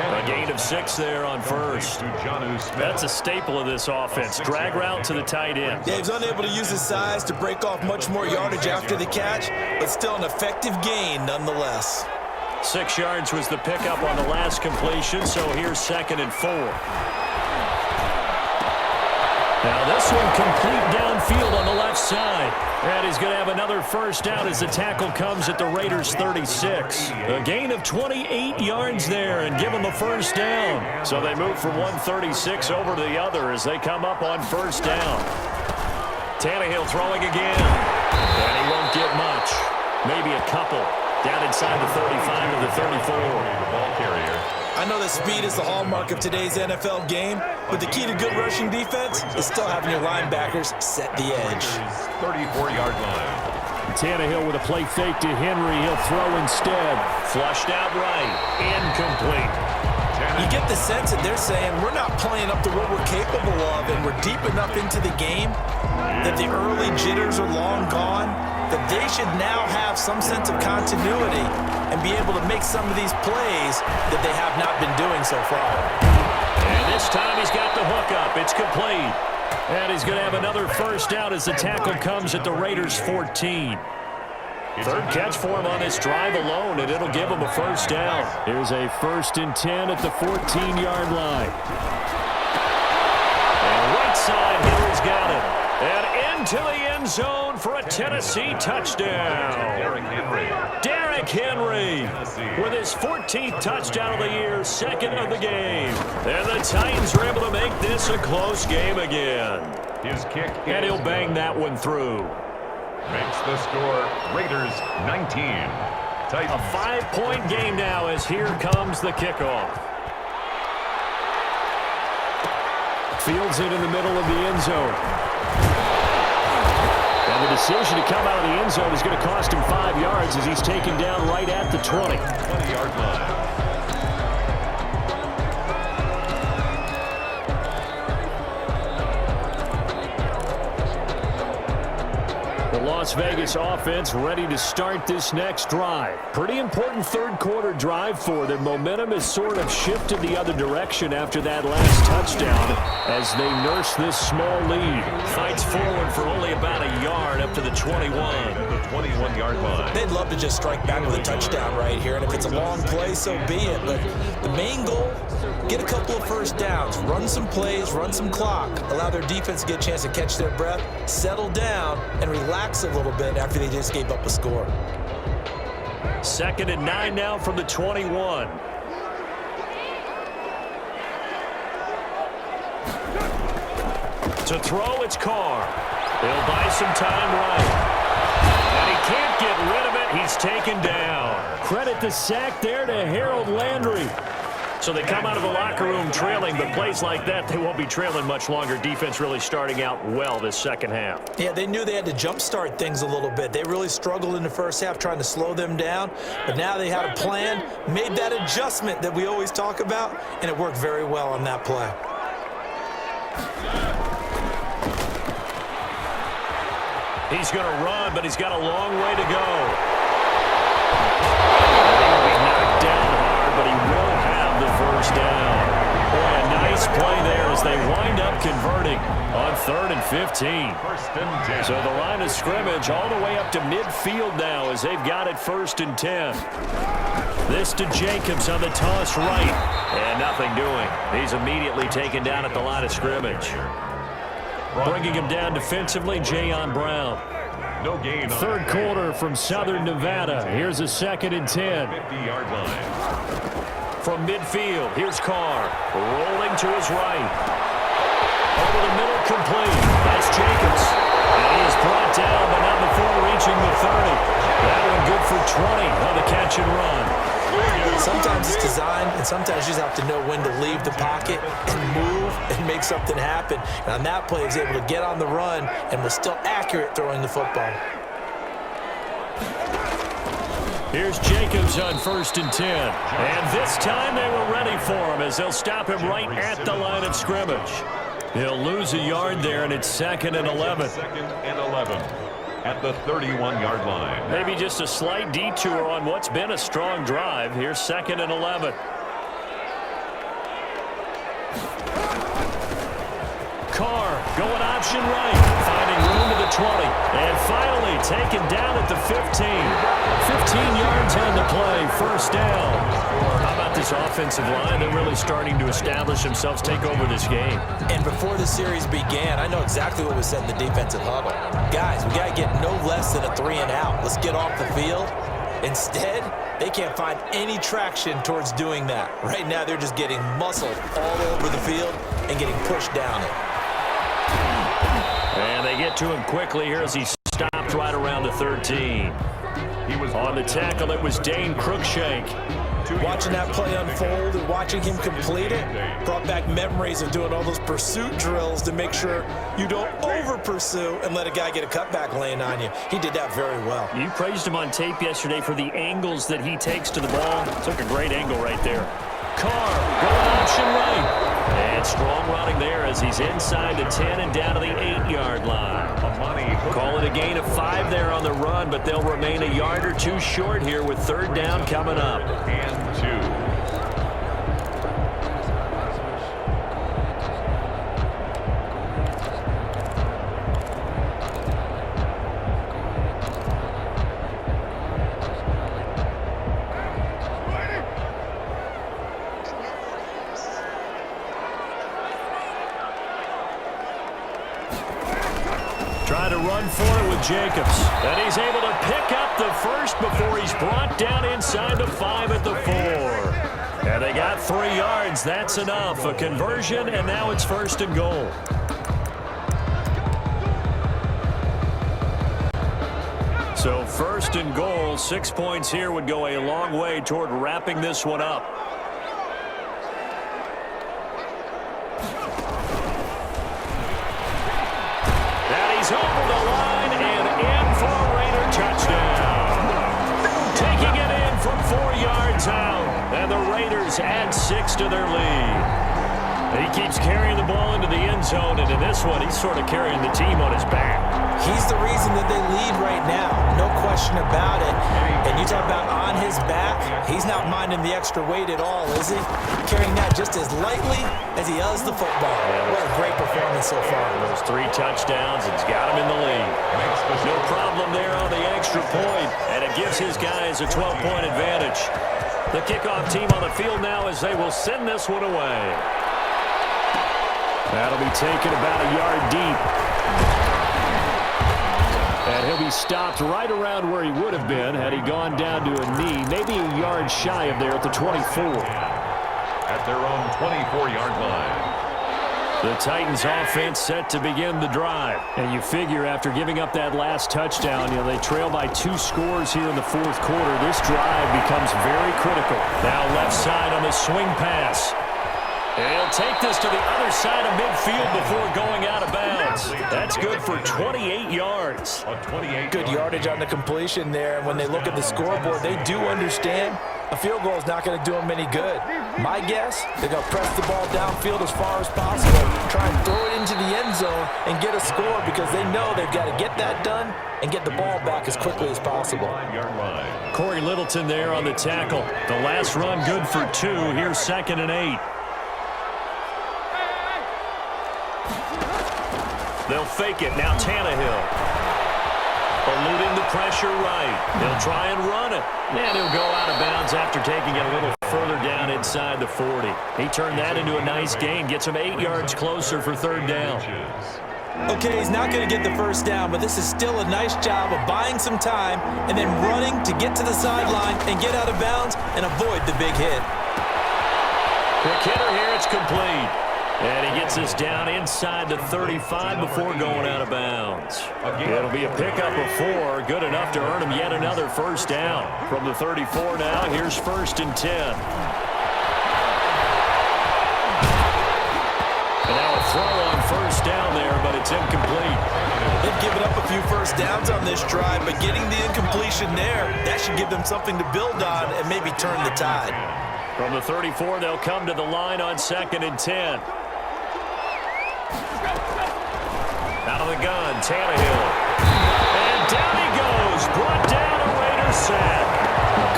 A gain of 6 there on first. That's a staple of this offense. Drag route to the tight end. Yeah, he's unable to use his size to break off much more yardage after the catch, but still an effective gain nonetheless. 6 yards was the pickup on the last completion, so here's 2nd and 4. Now this one complete downfield on the left side. And he's going to have another first down as the tackle comes at the Raiders' 36. A gain of 28 yards there and give them a first down. So they move from 136 over to the other as they come up on first down. Tannehill throwing again. And he won't get much. Maybe a couple. Down inside the 35 of the 34. The ball carrier. I know that speed is the hallmark of today's NFL game, but the key to good rushing defense is still having your linebackers set the edge. 34-yard line. Tannehill with a play fake to Henry. He'll throw instead. Flushed out right. Incomplete. You get the sense that they're saying we're not playing up to what we're capable of, and we're deep enough into the game that the early jitters are long gone, that they should now have some sense of continuity and be able to make some of these plays that they have not been doing so far. And this time he's got the hook up. It's complete. And he's going to have another first down as the tackle comes at the Raiders' 14. Third catch for him on this drive alone, and it'll give him a first down. Here's a 1st and 10 at the 14-yard line. And right side, Henry's got it. And into the end zone for a Tennessee touchdown. Derrick Henry with his 14th touchdown of the year, 2nd of the game. And the Titans are able to make this a close game again. His kick and he'll bang that one through. Makes the score Raiders 19. Titans. A 5-point game now as here comes the kickoff. Fields it in the middle of the end zone. And the decision to come out of the end zone is going to cost him 5 yards as he's taken down right at the 20. 20-yard line. Las Vegas offense ready to start this next drive. Pretty important third-quarter drive for them. Momentum has sort of shifted the other direction after that last touchdown as they nurse this small lead. Fights forward for only about a yard up to the 21. The 21-yard line. They'd love to just strike back with a touchdown right here, and if it's a long play, so be it. But the main goal, get a couple of first downs, run some plays, run some clock, allow their defense to get a chance to catch their breath, settle down, and relax a little bit after they just gave up a score. 2nd and 9 now from the 21. To throw, it's Carr. He'll buy some time right. And he can't get rid of it. He's taken down. Credit the sack there to Harold Landry. So they come out of the locker room trailing, but plays like that, they won't be trailing much longer. Defense really starting out well this second half. Yeah, they knew they had to jumpstart things a little bit. They really struggled in the first half trying to slow them down, but now they had a plan, made that adjustment that we always talk about, and it worked very well on that play. He's going to run, but he's got a long way to go. But he will have the first down. Boy, a nice play there as they wind up converting on 3rd and 15. So the line of scrimmage all the way up to midfield now as they've got it 1st and 10. This to Jacobs on the toss right. And nothing doing. He's immediately taken down at the line of scrimmage. Bringing him down defensively, Jayon Brown. No gain. Third quarter from Southern Nevada. Here's a 2nd and 10. 50-yard line. From midfield, here's Carr, rolling to his right. Over the middle, complete. That's Jacobs. And he is brought down, but not before reaching the 30. That one good for 20 on the catch and run. Sometimes it's designed, and sometimes you just have to know when to leave the pocket and move and make something happen. And on that play, he was able to get on the run and was still accurate throwing the football. Here's Jacobs on 1st and 10. And this time they were ready for him as they'll stop him right at the line of scrimmage. He'll lose a yard there, and it's 2nd and 11. 2nd and 11 at the 31-yard line. Maybe just a slight detour on what's been a strong drive. Here's 2nd and 11. Carr going option right, finding room to the 20, and finally taken down at the 15. 15 yards on the play, first down. How about this offensive line? They're really starting to establish themselves, take over this game. And before the series began, I know exactly what was said in the defensive huddle. Guys, we got to get no less than a 3-and-out. Let's get off the field. Instead, they can't find any traction towards doing that. Right now, they're just getting muscled all over the field and getting pushed down it. And they get to him quickly here as he stopped right around the 13. He was on the tackle. It was Dane Cruikshank. Watching that play unfold and watching him complete it brought back memories of doing all those pursuit drills to make sure you don't over-pursue and let a guy get a cutback laying on you. He did that very well. You praised him on tape yesterday for the angles that he takes to the ball. Took a great angle right there. Carr going option right. And strong running there as he's inside the 10 and down to the 8-yard line. Call it a gain of 5 there on the run, but they'll remain a yard or two short here with third down coming up. And 2. Trying to run for it with Jacobs. And he's able to pick up the first before he's brought down inside the 5 at the 4. And they got 3 yards. That's enough. A conversion, and now it's first and goal. So first and goal, 6 points here would go a long way toward wrapping this one up. He's over the line and in for a Raider touchdown. Taking it in from 4 yards out. And the Raiders add 6 to their lead. He keeps carrying the ball into the end zone, and in this one, he's sort of carrying the team on his back. He's the reason that they lead right now. No question about it. And you talk about on his back, he's not minding the extra weight at all, is he? Carrying that just as lightly as he does the football. What a great performance so far. Those 3 touchdowns, it's got him in the lead. No problem there on the extra point, and it gives his guys a 12-point advantage. The kickoff team on the field now as they will send this one away. That'll be taken about a yard deep. And he'll be stopped right around where he would have been had he gone down to a knee, maybe a yard shy of there at the 24. At their own 24-yard line. The Titans offense set to begin the drive. And you figure after giving up that last touchdown, they trail by 2 scores here in the fourth quarter. This drive becomes very critical. Now left side on the swing pass. He'll take this to the other side of midfield before going out of bounds. That's good for 28 yards. Good yardage on the completion there. And when they look at the scoreboard, they do understand a field goal is not going to do them any good. My guess, they're going to press the ball downfield as far as possible, try and throw it into the end zone and get a score because they know they've got to get that done and get the ball back as quickly as possible. Corey Littleton there on the tackle. The last run good for 2. Here's 2nd and 8. They'll fake it. Now Tannehill. Eluding the pressure right. They'll try and run it. And he'll go out of bounds after taking it a little further down inside the 40. He turned that into a nice gain. Gets him 8 yards closer for third down. Okay, he's not going to get the first down, but this is still a nice job of buying some time and then running to get to the sideline and get out of bounds and avoid the big hit. Quick hitter here. It's complete. And he gets us down inside the 35 before going out of bounds. It'll be a pickup of 4. Good enough to earn him yet another first down. From the 34 now, here's 1st and 10. And now a throw on first down there, but it's incomplete. They've given up a few first downs on this drive, but getting the incompletion there, that should give them something to build on and maybe turn the tide. From the 34, they'll come to the line on 2nd and 10. Out of the gun, Tannehill. And down he goes. Brought down a Raiders sack.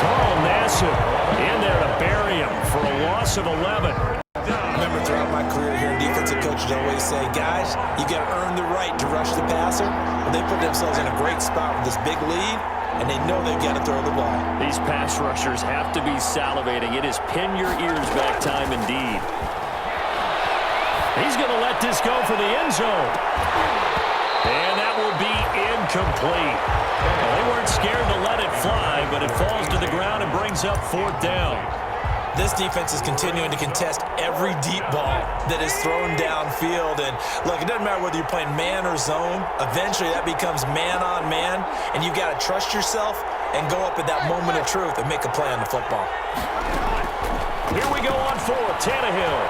Carl Nassib in there to bury him for a loss of 11. I remember throughout my my career here, defensive coaches always say, guys, you got to earn the right to rush the passer. Well, they put themselves in a great spot with this big lead, and they know they've got to throw the ball. These pass rushers have to be salivating. It is pin your ears back time indeed. He's going to let this go for the end zone. And that will be incomplete. Well, they weren't scared to let it fly, but it falls to the ground and brings up 4th down. This defense is continuing to contest every deep ball that is thrown downfield. And look, it doesn't matter whether you're playing man or zone. Eventually, that becomes man on man, and you've got to trust yourself and go up at that moment of truth and make a play on the football. Here we go on 4th, Tannehill.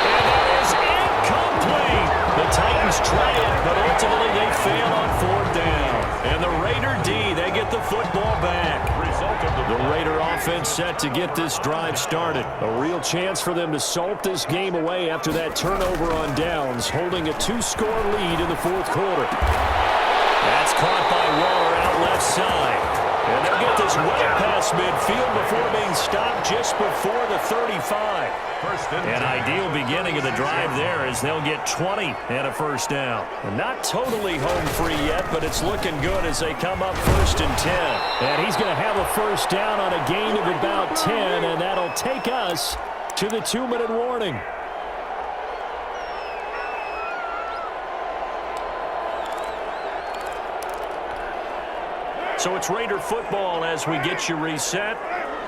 And that is incomplete. The Titans try it, but ultimately they fail on 4th down. And the Raider D, they get the football back. The Raider offense set to get this drive started. A real chance for them to salt this game away after that turnover on downs, holding a 2-score lead in the 4th quarter. That's caught by Waller out left side. And they'll get this well past midfield before being stopped just before the 35. An ideal beginning of the drive there as they'll get 20 and a 1st down. And not totally home free yet, but it's looking good as they come up 1st and 10. And he's going to have a 1st down on a gain of about 10, and that'll take us to the 2-minute warning. So it's Raider football as we get you reset.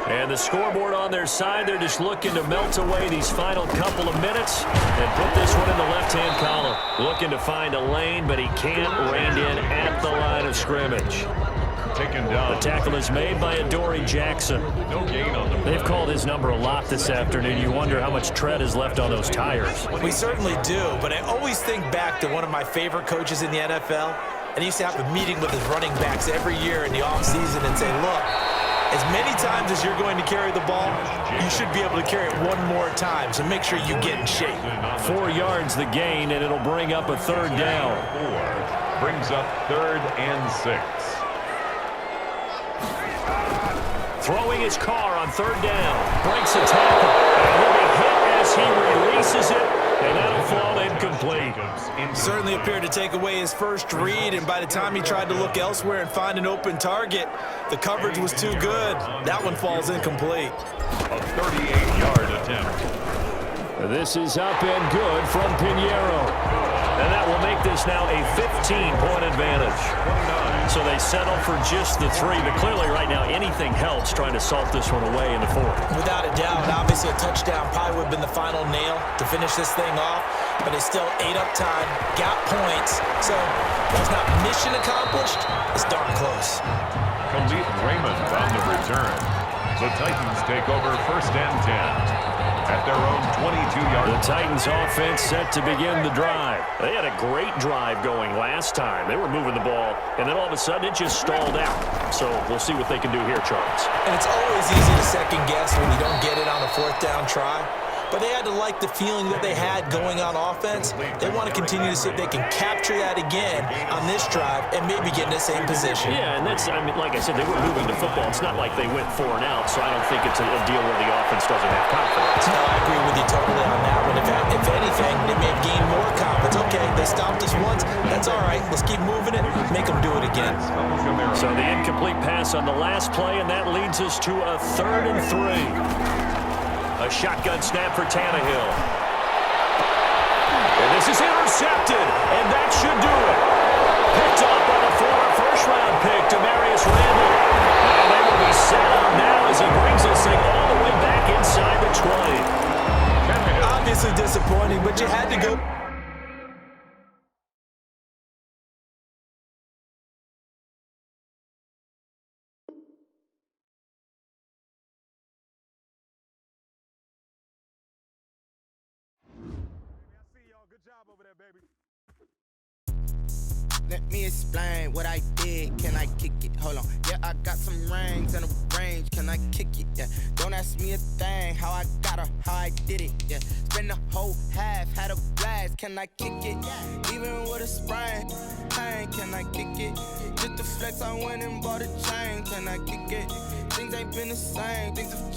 And the scoreboard on their side, they're just looking to melt away these final couple of minutes and put this one in the left-hand column. Looking to find a lane, but he can't rein in at the line of scrimmage. Taken down. The tackle is made by Adoree Jackson. No gain on the play. They've called his number a lot this afternoon. You wonder how much tread is left on those tires. We certainly do, but I always think back to one of my favorite coaches in the NFL. And he used to have a meeting with his running backs every year in the offseason and say, look, as many times as you're going to carry the ball, you should be able to carry it one more time, so make sure you get in shape. 4 yards the gain, and it'll bring up a 3rd down. 4 brings up 3rd and 6. Throwing his car on 3rd down. Breaks a tackle. And he'll be hit as he releases it, and that'll fall incomplete. Certainly appeared to take away his first read, and by the time he tried to look elsewhere and find an open target, the coverage was too good. That one falls incomplete. A 38-yard attempt. This is up and good from Pinheiro. And that will make this now a 15-point advantage. So they settle for just the 3, but clearly right now anything helps trying to salt this one away in the 4th. Without a doubt, obviously a touchdown probably would have been the final nail to finish this thing off, but it's still ate up time, got points, so it's not mission accomplished, it's darn close. Khalif Raymond on the return. The Titans take over 1st and 10. At their own 22-yard. The Titans offense set to begin the drive. They had a great drive going last time. They were moving the ball, and then all of a sudden it just stalled out. So we'll see what they can do here, Charles. And it's always easy to second guess when you don't get it on a 4th down try. But they had to like the feeling that they had going on offense. They want to continue to see if they can capture that again on this drive and maybe get in the same position. Yeah, and that's, I mean, like I said, they were moving the football. It's not like they went 4 and out, so I don't think it's a deal where the offense doesn't have confidence. No, I agree with you totally on that one. If anything, they may have gained more confidence. Okay, they stopped us once. That's all right. Let's keep moving it. Make them do it again. So the incomplete pass on the last play, and that leads us to a 3rd and 3. A shotgun snap for Tannehill. And this is intercepted, and that should do it. Picked up by the former first-round pick, Demarius Randall. And they will be set up now as he brings this thing all the way back inside the 20. Obviously disappointing, but you had to go. Let me explain what I did. Can I kick it? Hold on. Yeah, I got some rings and a range. Can I kick it? Yeah. Don't ask me a thing. How I got her, how I did it. Yeah. Spend the whole half, had a blast. Can I kick it? Even with a sprain. Pain, can I kick it? Just the flex, I went and bought a chain. Can I kick it? Things ain't been the same. Things have